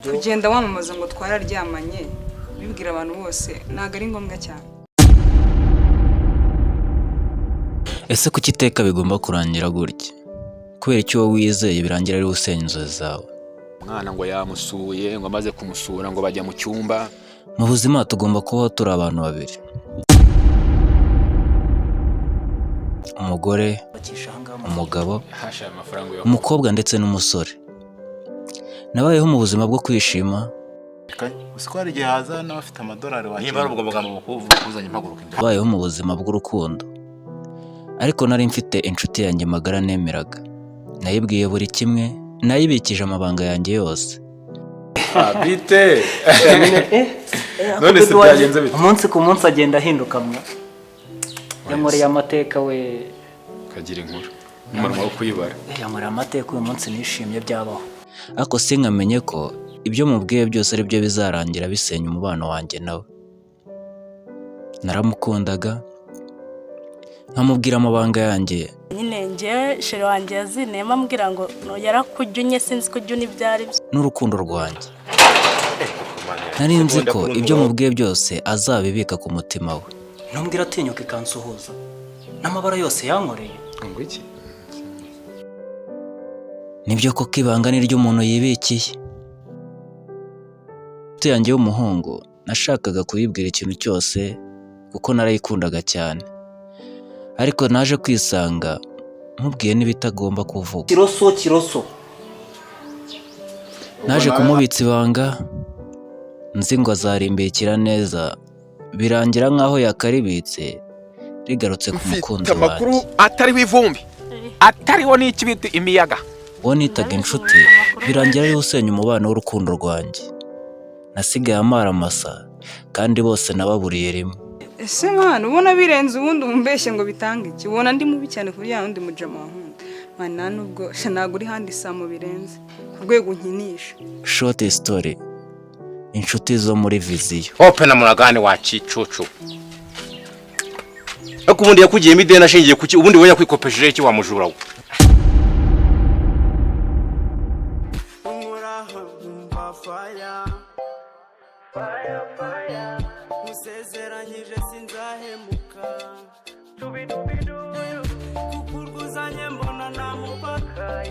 kugenda wamamaza ngo twararyamanye bibwira abantu bose ntago ari ngombwa cyane. Ese kuki iteka bigomba kurangira gutya? Kubera icyo wowe wizeye birangira ari usenya inzozi zawe. Umwana ngo yamusuye ngo amaze kumusura ngo bajya mu cyumba. Mu buzima tugomba kubaho turi abantu babiri, umugore, umugabo, umukobwa ndetse n'umusore. Nabayeho mu buzima bwo kwishima, uswara igihe haza n'abafite amadolari wa niba ubwo bugamo kuzanye impaguruka. Nabayeho mu buzima bw'urukundo, ariko nari mfite inshuti yanjye magara nemeraga. Nayibwiye buri kimwe, nayibikije amabanga yanjye yose. Bite none se byagenze bite? Umunsi ku munsi agenda ahinduka mwa yamuriye amateka we kagira inkuru umunwa wo kuyibara. Yamuriye amateka uyu munsi nishimye byabaho, ariko sinkamenye ko ibyo mubwiye byose ari byo bizarangira bisenya umubano wanjye nawe. Naramukundaga nkamubwira amabanga yanjye. Nyine njye sheri wanjye yazinema ambwira ngo yarakujyunye sinzi kujyuna ibyari byo N'urukundo rwanjye nari nzi ko ibyo mubwiye byose azabibika ku mutima we. ntumbwira atinyuka ikansuhuza n'amabara yose yankoreye. Ngo iki? Nibyo koko ibanga ni ry'umuntu yibikiye. Inshuti yanjye w'umuhungu nashakaga kuyibwira ikintu cyose kuko narayikundaga cyane, ariko naje kwisanga mubwiye n'ibitagomba kuvuga. Kiroso Naje kumubitsa ibanga nzi ngo azarimbikira neza, birangira nkaho yakaribitse rigarutse ku mukunzi wanjye. Amakuru atariho ivumbi, atariho n'ikibiti imiyaga. Uwo nitaga inshuti birangira ari usenya umubano w'urukundo rwanjye. Nasigaye amara masa kandi bose nababuriye rimwe. Ese mwana ubona birenze ubundi umbeshye ngo bitange iki? Ubona ndi mubi cyane kuri ya wundi mujama wankunda. Mwana nubwo ntago uri handi samo birenze ku rwego nkinisha. Short story, inshuti zo muri viziyo. open amuragane wa cicucu ako ubundi yakugiyemo ideni ashingiye kuki ubundi we yakwikopesheje iki wa mujura we? Musezeranyije sinzahemuka kukurwuzanye mbona namupaka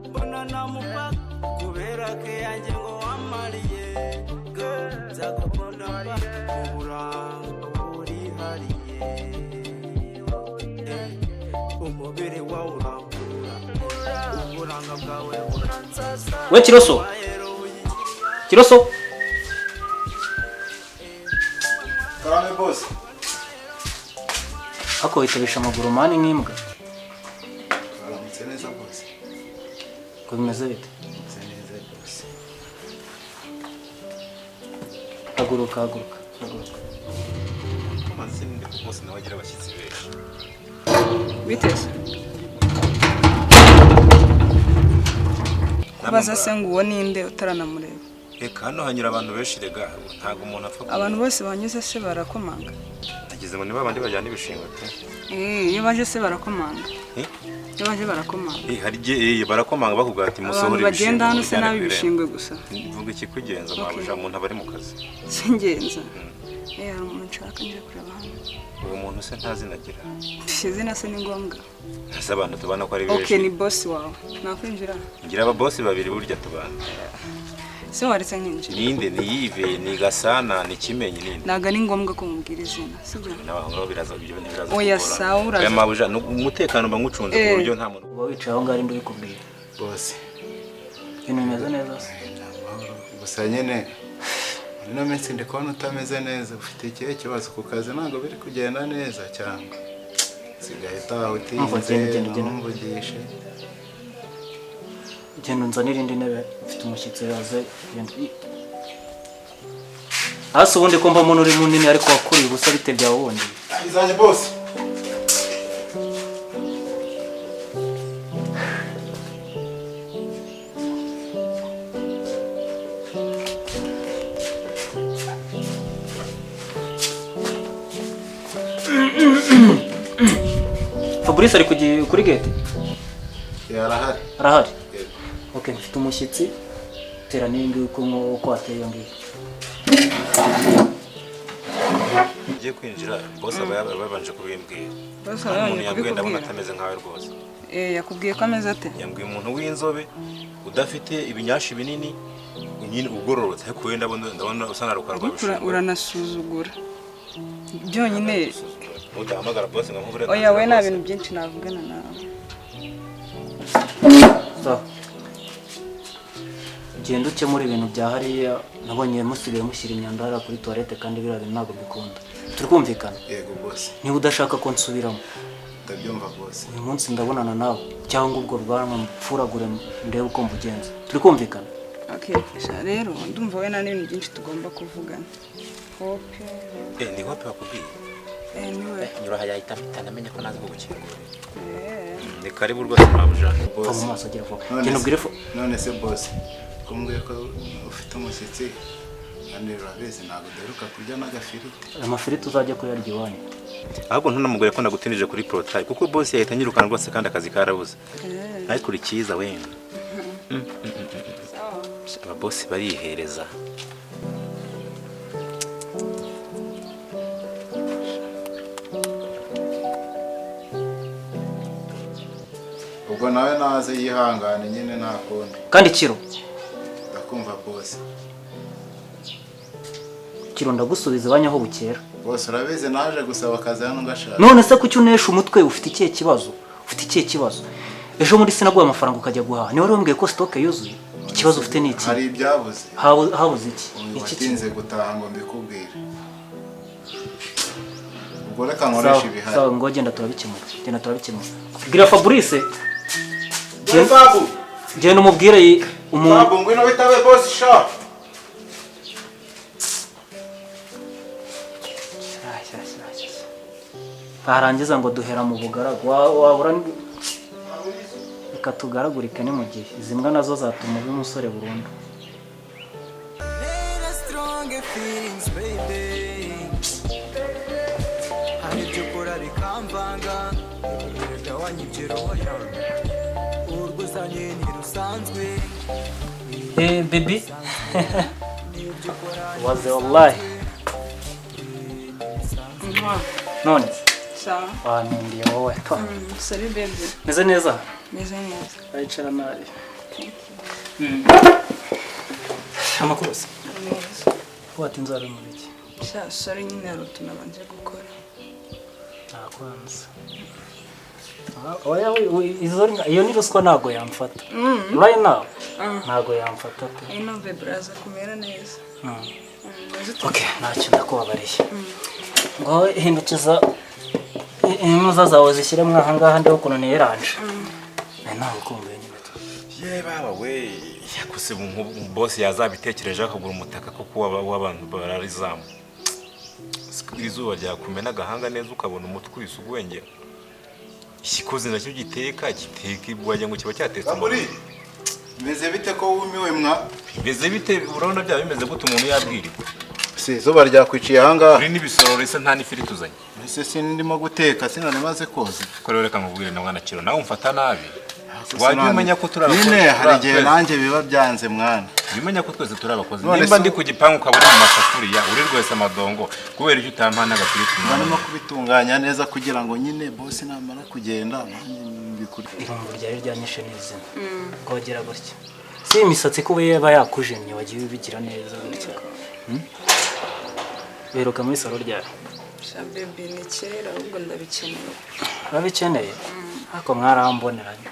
mbona namupaka kubera ke yanjye ngo wamariye nzagukunda uburanga burihariye umubiri wawe urambura uburanga bwawe buransasa. we Kiroso Karame boss. ako witabisha amaguru mani nk'imbwa. Karamutse neza boss. Ko bimeze bite? Neza boss. Haguruka. Maze ndi boss nawe agira abashyitsi benshi. Biteze. Abaza se ngo uwo ninde utaranamureba? Eka hano hanyura abantu benshi rega ntago umuntu apfa. Abantu bose banyuze se barakomanga. Nagize ngo niba abandi bajyana ibishingo te. Iyo baje se barakomanga. Iyo baje barakomanga. Hari barakomanga bakubwira ati musohore ibishingo. Bagenda hano se nabi ibishingwe gusa. Mvuga iki kugenza mabuja umuntu abari mu kazi. Singenza. Hari umuntu nshaka nje kureba hano. Uwo muntu se ntazinagira. Izina se ni ngombwa. Ese abantu tubana ko ari benshi. Okay, ni boss wawe. Nakwinjira. Ngira aba boss babiri burya tubana. Se waretse nkinjira. Ninde ni Yive ni Gasana ni Kimenyi ninde. Naga ni ngombwa ko mubwira izina. Sibyo? N'abahungu biraza ibyo ntibiraza. Oya sawa uraza. Aya mabuja umutekano bangucunze ku buryo nta muntu. Uba wicaye aho ngari ndikubwira. Boss. Ibintu bimeze neza se? Gusa nyene no minsi ndi kubona utameze neza, ufite ikihe kibazo ku kazi ntabwo biri kugenda neza cyane. Sigaye taho utinze mvugishe. Genda unzanira indi ntebe, mfite umushyitsi yaze. Hasi ubundi ko mba muntu uri munini ariko wakuriye ubusa bite byawe wundi. Izanye boss. Fabrice ari kuri gate. Yarahari. Arahari. Okay, mfite umushyitsi gutera n'indi uko wateye iyo ngiyo. Ugiye kwinjira boss aba babanje kubimbwira. Bose Umuntu arabonye yabwiye ndabona kubikubwira. atameze nkawe rwose. Yakubwiye ko ameze ate? Yambwiye umuntu w'inzobe udafite ibinyashi binini nyine ugororotse ariko we ndabona usa na rukarwa bishimye. Uranasuzugura. Byonyine Udahamagara boss nkamubure. oya we nta bintu byinshi navugana nawe. So. Genda ukemura ibintu bya hariya nabonye musigaye mushyira imyanda hariya kuri toilette kandi biriya bintu ntabwo bikunda. Turi kumvikana? Yego boss. Niba udashaka ko nsubiramo Ndabyumva boss. uyu munsi ndabonana nawe cyangwa ubwo rwanwa mpfuragure ndebe uko mbugenza. Turi kumvikana? Okay, sha rero ndumva we nta n'ibintu byinshi tugomba kuvugana. Hope. Ni hope bakubwiye. Niwe. Nyura hayahita amenye ko nazi gukingura. Ni karibu rwose mabuja. Fa mu maso agira vuba. Genda ubwire fo. None se boss. Kumbwiye ko ufite umushyitsi kandi urabizi ntabwo udaheruka kurya n'agafiriti. Amafiriti uzajya kuyarya iwanyu. Ahubwo ntunamubwire ko nagutinije kuri prototype kuko boss yahita nyirukana rwose kandi akazi karabuze. Ariko uri cyiza wenda. Aba boss barihereza. Ubwo nawe naze yihangane nyine nta kundi. Kandi kiro. Ndakumva boss. Kiro ndagusubiza iwanyu aho bukera. Boss urabizi naje gusaba akazi hano ngashaka. None se kuki unesha umutwe ufite ikihe kibazo? Ufite ikihe kibazo? Ejo muri sinaguha amafaranga ukajya guhaha. Ni wari wambwiye ko stock yuzuye. Ikibazo ufite ni iki? Hari ibyabuze. Habuze iki? Iki kinze gutaha ngo mbikubwire. Ubwo reka nkoresha ibihari. Sawa ngo genda turabikemura. Genda turabikemura. Bwira Fabrice. Babu. Genda umubwire Babu ngwino witabe boss shop. Barangiza ngo duhera mu bugaragu. Wabura ikatugaragurika ni mu gihe. Izi mbwa nazo zatuma uba umusore burundu. Baby. Waze wallahi. None. Sawa. Nindiye wowe. Salut baby. Meze neza? Meze neza. Ayicara nabi. Amakuru se. Neza. Watinze ari muri iki? Sha sorry nyine hari utuntu nabanje gukora. Nakwanza. Oya iyo ni ruswa ntago yamfata. Right now ntago yamfata pe. Ino baby raza kumera neza. Okay, ntacyo ndakubabariye. Ngo hindukiza impuza zawe zishyire mwaha ngaha ndiho ukuntu niranje. Ntawe ukumbuye nyine. Ye baba we yakuse boss yazabitekereje akagura umutaka kuko w'abantu bararizamu. Izuba ryakumena agahanga neza ukabona umutwe wisugwengera. Ikikoze nacyo giteka wagira ngo kiba cyatetse muri. Meze bite ko wumiwe mwa? Meze bite urabona bya bimeze gute umuntu yabwiriwe. Si izuba ryakwiciye ahangaha. Uri n'ibisororo isa nta n'ifiriti uzanye. Ese sindimo guteka sinone maze koza. Ko rero reka nkubwire na mwana kiro nawe umfata nabi. Wajya umenya ko turabakoze. Nyine hari igihe nanjye biba byanze mwana. Bimenya ko twese turabakoze. Nimba ndi ku gipangu ukabura mu masafuriya uri rwese amadongo kubera icyo utampa n'agafiriti. Barimo kubitunganya neza kugira ngo nyine boss namara kugenda mbikuri. Irungu ryari ryanyishe neza. Kogera gutya. Si imisatsi kuba yaba yakujemye wagiye ubigira neza gutya. Beruka muri salo ryari. Sha baby ni kera ahubwo ndabikeneye. Urabikeneye? Ako mwaramboneranye.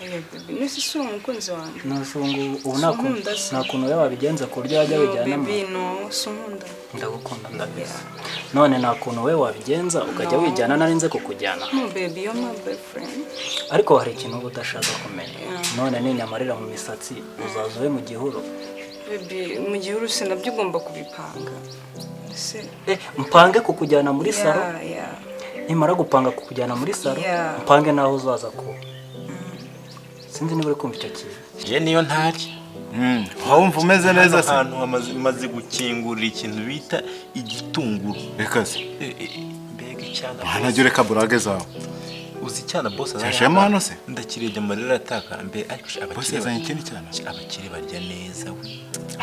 Oya baby nisi sura umukunzi wanjye. Nusungu ubu nakuntu yawe wabigenza ku buryo yajya bijyana mu. Baby no sumunda. Ndagukunda ndabizi. None nakuntu we wabigenza ukajya wijyana narinze kukujyana. No baby you're my boyfriend. Ariko hari ikintu uba udashaka kumenya. None ninyamarira mu misatsi uzaza we mu gihuru. Baby mu gihuru sinabyo ugomba kubipanga. Se Mpange kukujyana muri salo. Yeah. Nimara gupanga kukujyana muri salo, mpange naho uzaza ko. Sinzi niba uri kumva icyo kintu. Ye niyo ntari. Wumva umeze neza se. Ahantu amaze gukingurira ikintu bita igitunguru. Reka se. Mbega icyana. Ntajya ureka burage zawe. uzi cyana boss cyashemo hano se ndakirebye amarira ataka mbe ariko boss yazanye ikindi cyana abakire barya neza we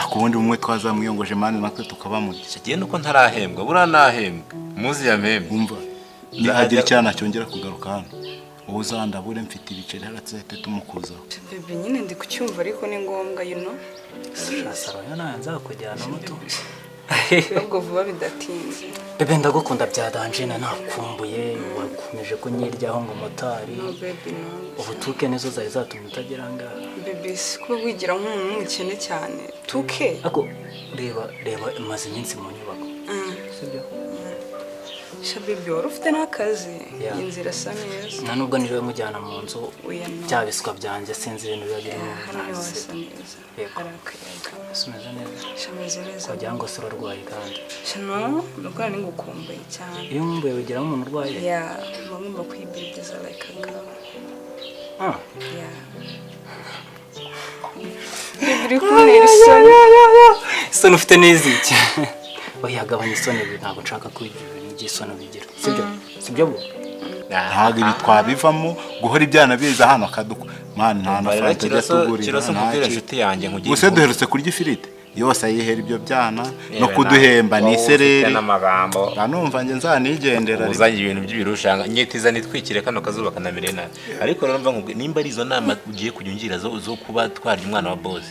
akubundi umwe twazamwiyongoje mani natwe tukabamurya kigiye nuko ntarahembwa bura nahembwa muzi yamembwe umva nihagira icyana cyongera kugaruka hano wowe uzandabure mfite ibiceri haratse tumukuzaho bebe nyine ndi kucyumva ariko ni ngombwa Saro yo nanza kujyana muto. ubwo vuba bidatinze. Bebe ndagukunda bya Danjena nakumbuye wakomeje kunyiryaho ngo motari. No baby no. Ubu tuke nizo zari zatuma utagera ngaha. Baby siko wigira nk'umuntu w'umukene cyane. Tuke. Ako reba imaze iminsi mu nyubako. Sibyo? Shabibi wari ufite n'akazi inzira asa neza nta nubwo niriwe mujyana mu nzu byabiswa byanjye sinzi ibintu biba birimo hano wasa neza harakayaga sumeze neza shameze neza wagira ngo se urarwaye kandi shano urwara ni ngukumbuye cyane iyo nkumbuye wigira nk'umuntu urwaye bagomba kwibegeza like a girl bibiri kuntera isoni isoni ufite n'iziki oya gabanya isoni ntabwo nshaka kwigira isoni bigira sibyo bwo ntabwo ibi twabivamo guhora ibyana biza hano akaduka man nta na fanta ajya tugurira kirasa mubwira inshuti yanjye nkugiye gusa duherutse kurya ifiriti yose ayihera ibyo byana no kuduhemba ni isereri n'amagambo nanumva nge nzanigendera uzanye ibintu by'ibirushanga nyetiza nitwikire kano kazuba kanamire nabi ariko rero mva ngo nimba ari izo nama ugiye kujya ungira zo kuba twarya umwana wa boss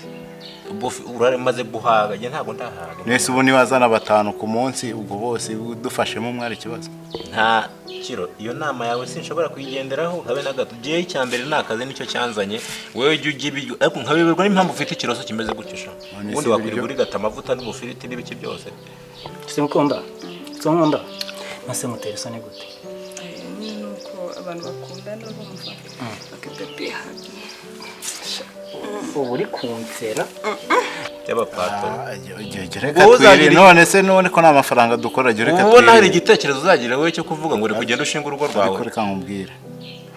uramaze guhaga nge ntabwo ndahaga nese ubu niwazana 5 ku munsi ubwo bose dufashemo mwari ikibazo nta kiro iyo nama yawe sinshobora kuyigenderaho habe na gato giye icyambere nakaze nicyo cyanzanye wewe jye ugibyo ariko nkabeberwa n'impamvu ufite ikiroso kimeze gutyo ubundi wakwiriye kuri gata amavuta n'ubufiriti n'ibiki byose simukunda sonkunda mase mutera isoni gute nuko abantu bakundana bumva akabebi hagi ubu uri kunsera y'abapato none se none ko n'amafaranga dukora jye reka ubona hari igitekerezo uzagira wewe cyo kuvuga ngo reka ugende ushinga urugo rwawe reka nkubwire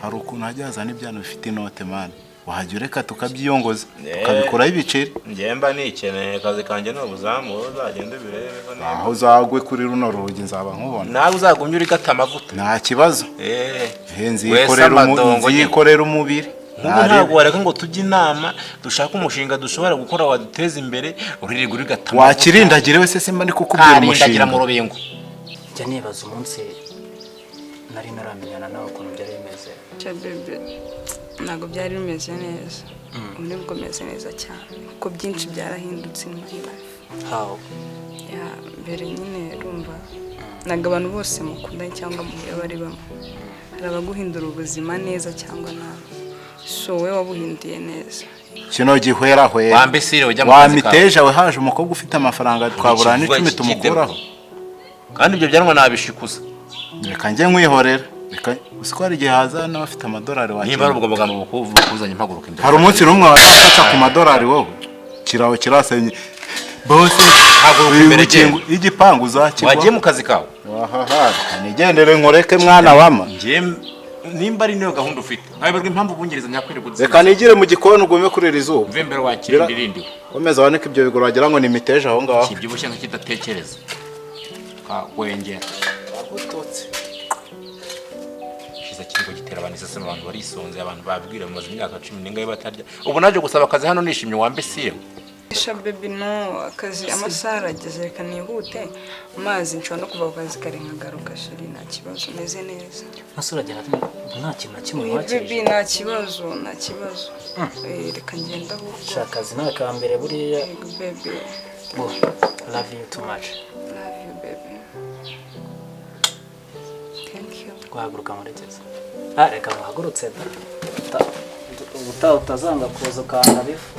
hari ukuntu hajyaza n'ibyano bifite inote man wahajya reka tukabyiyongoza tukabikuraho ibiceri ngemba nikeneye akazi kanjye n'ubuzamu uzagenda birebe aho uzagwe kuri runo rugi nzaba nkubona nawe uzagumye uri gata amavuta nta kibazo nzikorera umubiri ntabwo wareka ngo tujye inama dushaka umushinga dushobora gukora waduteza imbere uririrwa uri gata wakirindagire wese simba ndi kukubwira umushinga mu rubingo njya nibaza umunsi nari naramenyana nawe ukuntu byari bimeze bebe ntabwo byari bimeze neza ubu nibwo meze neza cyane kuko byinshi byarahindutse in my life mbere nyine rumva ntabwo abantu bose mukundanye cyangwa muhuye bari bamwe hari abaguhindura ubuzima neza cyangwa nabi so we wabuhinduye neza kino gihwera wambesire ujya mu wamiteja we haje umukobwa ufite amafaranga twabura n'icumi tumukuraho kandi ibyo byanwa nabishikuza reka njye nkwihorera reka usiko hari igihe haza n'abafite amadolari wakira niba ari ubwo bugano bukuzanye impaguruka imbere hari umunsi n'umwe wafata ku madolari wowe kiraho kirasenye bose haguruka imbere y'igipangu uzakibwa wagiye mu kazi kawe wahaha nigendere nkoreke mwana wama nimba ari niyo gahunda ufite ayoberwa impamvu ubungereza nyakwirirwa reka nigire mu gikoni ugume kurira izuba uve imbere wakira indirindiwe komeza wanike ibyo bigoro wagira ngo ni imiteja aho ngaho kibyibushye nk'ikidatekereza wengera utotse kiza kigo gitera abantu iseseme abantu barisonze abantu babwira bamaze imyaka 10 n'ingaye batarya ubu naje gusaba akazi hano nishimye wambesiye baby no akazi amasaha arageze reka nihute amazi nshobora no kuva ku kazi kare nkagaruka sheri nta kibazo meze neza nasuragira nta kintu na kimwe wakije baby nta kibazo reka ngenda aho shakazi nta kambere buriya baby love you too much love you baby thank you guhaguruka murekezi reka muhagurutse utazanga kuza ukanda bifu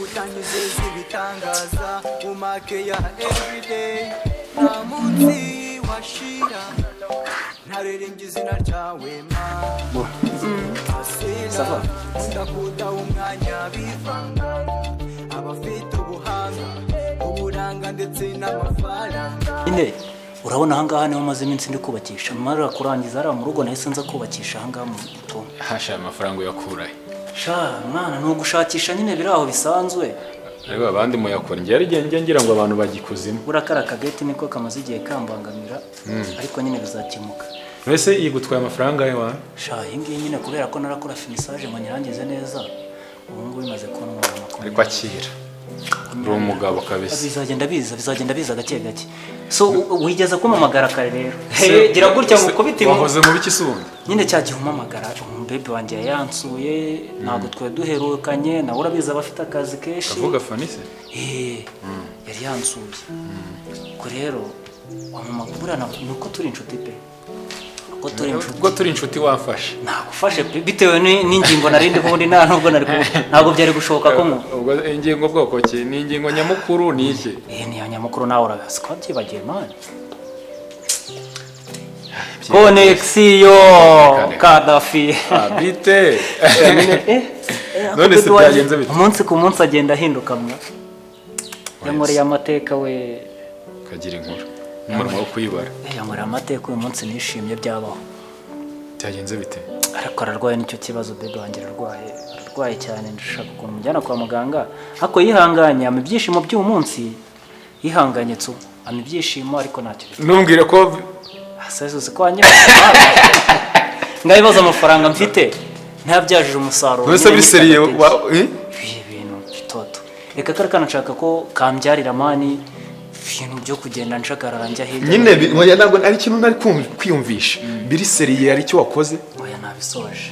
utangizeza ibitangaza umake ya everyday nta munsi washira ntarerenge izina ryawe Sava ndakuda umwanya bivanga abafite ubuhanga uburanga ndetse n'amafaranga ine urabona ahangaha niho maze iminsi ndi kubakisha mara kurangiza ari mu rugo nahise nza kubakisha ahangaha mu tuntu hasha amafaranga yakurahe sha mwana no gushakisha nyine biraho bisanzwe ariko abandi muyakora ngiye ari ngira ngo abantu bagikuzimo burakara kageti niko kamaze igihe kambangamira ariko nyine bizakemuka Wese yigutwaye amafaranga ye wa? sha iyi ngiyi nyine kubera ko narakora finisage ngo nyirangize neza ubu ngubu bimaze kuntwara amakuru Ariko akira. Uri umugabo kabisa. bizagenda biza gake gake so wigeze kumamagara kare rero gira gutya mukubita Wahoze mu biki sundi? nyine cya gihe umamagara umubebe wanjye yansuye ntabwo twe duherukanye nawe urabizi abafite akazi kenshi Kavuga Fanise? yari yansuye ko rero wamamagura nuko turi inshuti pe Ubwo turi inshuti wafashe. nagufashe pe bitewe n'ingingo narindi ubundi nubwo ntabwo byari gushoboka ko Ubwo ingingo bwoko ki? Ni ingingo nyamukuru ni iki? ni nyamukuru nawe urabizi ko byibagiye man Konexiyo Kadafi Bite. None se byagenze bite? umunsi ku munsi agenda ahinduka mwa yankoreye amateka we Kagira inkuru. Umurimo wo kuyibara. yankoreye amateka uyu munsi nishimye byabaho Byagenze bite? ariko ararwaye nicyo kibazo bebe wanjye ararwaye cyane ndashaka ukuntu mujyana kwa muganga ariko yihanganye ama ibyishimo by'uyu munsi yihanganye tsu ama ibyishimo ariko ntacyo Ntumbwire ko sasa ko wanye ngabibaza amafaranga mfite ntabyajije umusaruro Wese biri seriye ibintu bitoto reka karikana nshaka ko kambyarira mani ibintu byo kugenda nshakara njya hirya nyine oya ntabwo ari ikintu nari kwiyumvisha biri seriye ari cyo wakoze oya nabisoje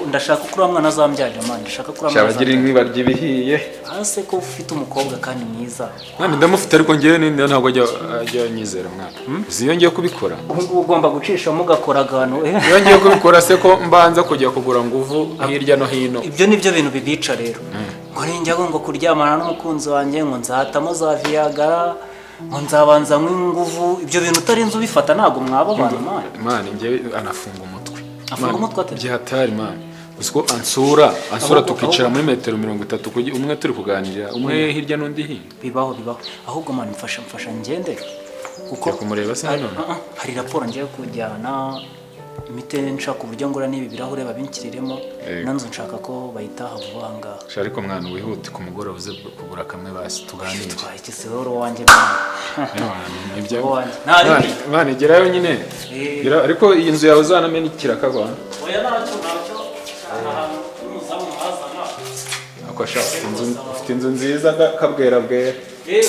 ndashaka ko uriya mwana azambyarira mani ndashaka ko uriya mwana cyabagira inkibarya ibihiye hase ko ufite umukobwa kandi mwiza nani ndamufite ariko ngewe ntabwo ajya nyizera mwana ziyongeye kubikora ugomba gucishamo ugakora akantu yongeye kubikora se ko mbanza kujya kugura nguvu hirya no hino ibyo nibyo bintu bibica rero ngo ninjya ngo kuryamana n'umukunzi wanjye ngo nzahatamo za Viagra ngo nzabanza nk'inguvu ibyo bintu utarinze ubifata ntabwo mwaba abantu mani ngewe anafunga umutwe afunga umutwe ate gihatari mani uziko ansura tukicara muri metero 30 umwe turi kuganira umwe hirya n'undi hino bibaho ahubwo mani mfasha ngende uko kumureba se none hari raporo ngiye kujyana imite nshaka uburyo ngora n'ibi birahure babinkiriremo nanzo nshaka ko bayitaha vuba ngaha ariko mwana wihute ku mugoroba uze kugura kamwe basi tuganire iki se woro wanjye mwana igerayo nyine ariko iyi nzu yawe uzanamenya ikirakagwa oya nacyo ahantu muzamu hazana ufite inzu nziza kabwera bwera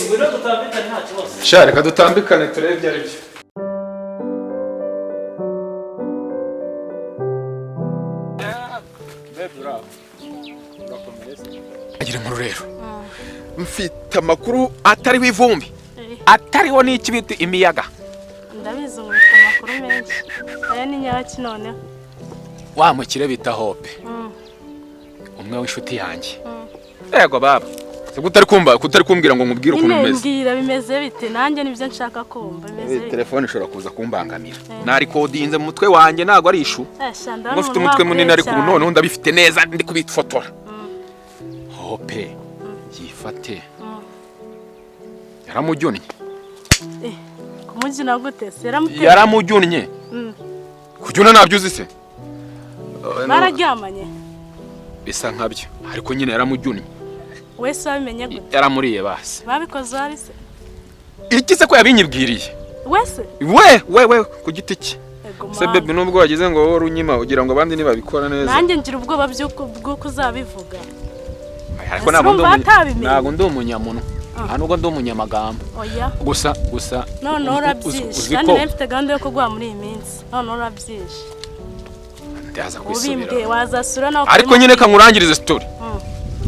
ngwino dutambikane nta kibazo sha reka dutambikane turebe ibyo ari byo agira inkuru rero mfite amakuru atariho ivumbi atariho n'iki bita imiyaga ndabizi mufite amakuru menshi aya ni nyaki noneho wa mukire bita Hope umwe w'inshuti yanjye yego baba kutari kumbwira ngo nkubwire ukuntu umeze mbwira bimeze bite nanjye nibyo nshaka kumva bimeze bite telefone ishobora kuza kumbangamira nari kodinze mu mutwe wanjye ntago ari ishu ngo mfite umutwe munini ariko ubu noneho ndabifite neza ndi kubifotora Hope yifate yaramujyonnye kumujyina gute se yaramujyonnye kujyuna nabyo uzi se bararyamanye bisa nkabyo ariko nyine yaramujyonnye wese wabimenye gute yaramuriye basi babikoze ari se iki se ko yabinyibwiriye wese we ku giti cye se bebe nubwo wagize ngo wowe unyima ugira ngo abandi ntibabikora neza nanjye ngira ubwoba bw'uko uzabivuga ariko ntabwo ndi umunyamuntu nubwo ndi umunyamagambo gusa none urabyishe kandi nawe mfite gahunda yo kuguha muri iyi minsi none urabyishe ndaza kwisubira ubimbwiye wazasura nawe ariko nyine kankurangirize story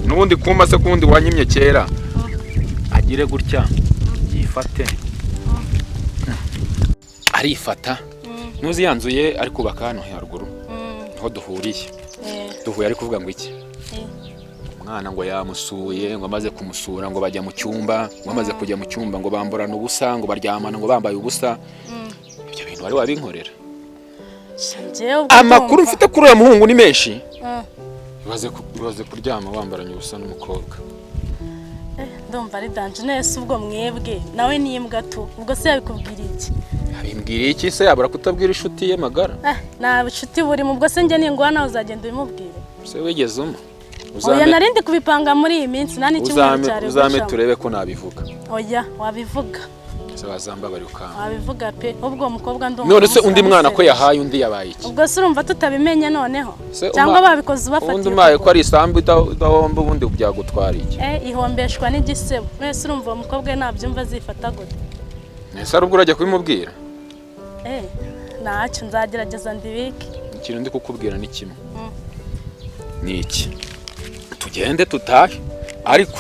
nubundi kumba se kundi wanyimye kera agire gutya yifate arifata nuzi yanzuye ari kubaka hano haruguru aho duhuye ari kuvuga ngo iki umwana ngo yamusuye ngo amaze kumusura ngo bajya mu cyumba ngo amaze kujya mu cyumba ngo bamburana ubusa ngo baryamana ngo bambaye ubusa ibyo bintu bari wabinkorera amakuru mfite kuri uyu muhungu ni menshi ibaze kuryama wambaranye ubusa n'umukobwa ndumva ari danje nese ubwo mwebwe nawe nimbwa tu ubwo se yabikubwiriye iki abimbwiriye iki se yabura kutabwira inshuti ye magara nta inshuti buri mu bwo se njye ninguha nawe uzagenda ubimubwire se wigeze uma oya narindi kubipanga muri iyi minsi nta n'icyumweru cyari uzame turebe ko nabivuga oya wabivuga ese wazambabari ukanga wabivuga pe ubwo umukobwa ndumva none se undi mwana ko yahaye undi yabaye iki ubwo se urumva tutabimenye noneho Se cyangwa babikoze ubafatiye undi umaye ko ari isambu idahomba ubundi byagutwara iki ihombeshwa n'igisebo mwese urumva uwo mukobwa ntabyumva azifata gute ese ari ubwo urajya kubimubwira ntacyo nzagerageza ndibike ikintu ndi kukubwira ni kimwe ni iki tugende tutahe ariko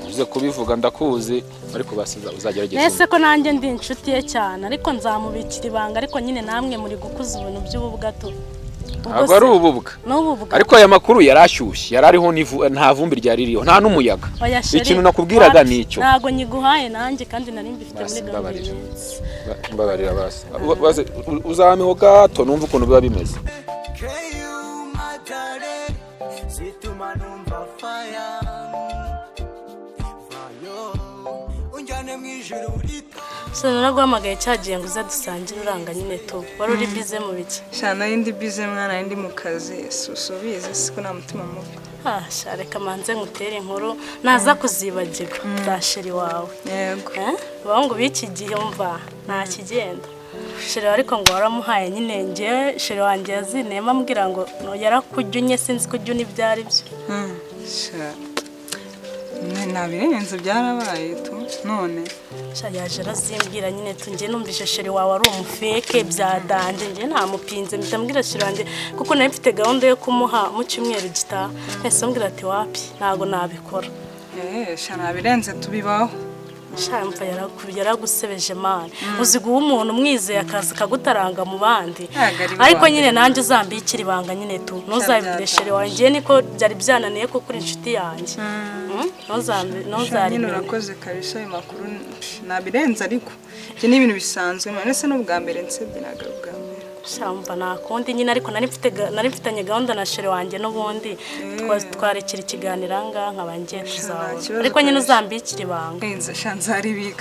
uze kubivuga ndakuzi ariko basiza uzagerageza nese ko nanjye ndi inshuti ye cyane ariko nzamubikira ibanga ariko nyine namwe muri gukuza ibintu by'ububwato ntabwo ari ububwa ariko aya makuru yarashyushye yarariho nta vumbi ryari ririho nta n'umuyaga ikintu nakubwiraga nicyo ntago nyiguhaye nanjye kandi nari mbifite muri gahunda mbabarira basi uzameho gato numva ukuntu biba bimeze naraguhamagaye cyagiye ngo uze dusangire uranga nyine tu wari uri bize mu biki shana yindi bize mwana yindi mu kazi subize siko nta mutima mubi reka manze ngutere inkuru naza kuzibagirwa za sheri wawe yego bahungu b'iki gihe umva nta kigenda sheri ariko ngo waramuhaye nyine ngewe sheri wanjye yazinema ambwira ngo yarakujya unye sinzi ko ujya ibyo ari byo nabirenze byarabaye tu none yaje arazimbwira nyine tungiye numvise sheri wawe ari umufeke byadanje nge ntamupinze mpita mbwira sheri wanjye kuko nari mfite gahunda yo kumuha mu cyumweru gitaha ese mbwira ati wapi ntago nabikora nabirenze tubibaho shamva yaragusebeje mani uzi guha umuntu umwizeye akazi kagutaranga mu bandi ariko nyine nanjye uzambikira ibanga nyine tu ntuzabibwire sheri wanjye niko byari byananiye kuko uri inshuti yanjye nyine urakoze kabisa ayo makuru nabirenze ariko ibyo ni ibintu bisanzwe ese n'ubwa mbere nsebye ntabwo ari ubwa mbere shamva nakundi nyine ariko nari mfitanye gahunda na sheri wanjye n'ubundi twarekera ikiganiro ahangaha nkaba ngiye kuzabona ariko nyine uzambikira ibanga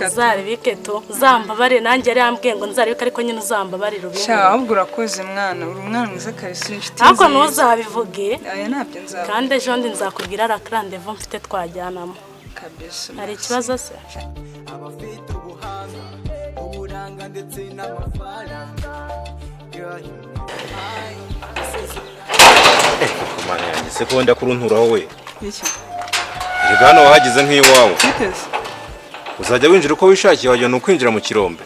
uzaribike tu uzambabare nanjye yari yambwiye ngo nzaribike ariko nyine uzambabarire ubindi ahubwo urakoze mwana uri umwana mwiza kabisa inshuti nziza ariko ntuzabivuge ntabyo nzavuga kandi ejo ndi nzakubwira randevu mfite twajyanamo kabisa hari ikibazo se abafite ubuhanga uburanga ndetse n'amafaranga kumana yanjye se ko wenda kurunturaho we iki rega hano wahageze nk'iwawe uzajya winjira uko wishakiye wajya ni ukwinjira mu kirombe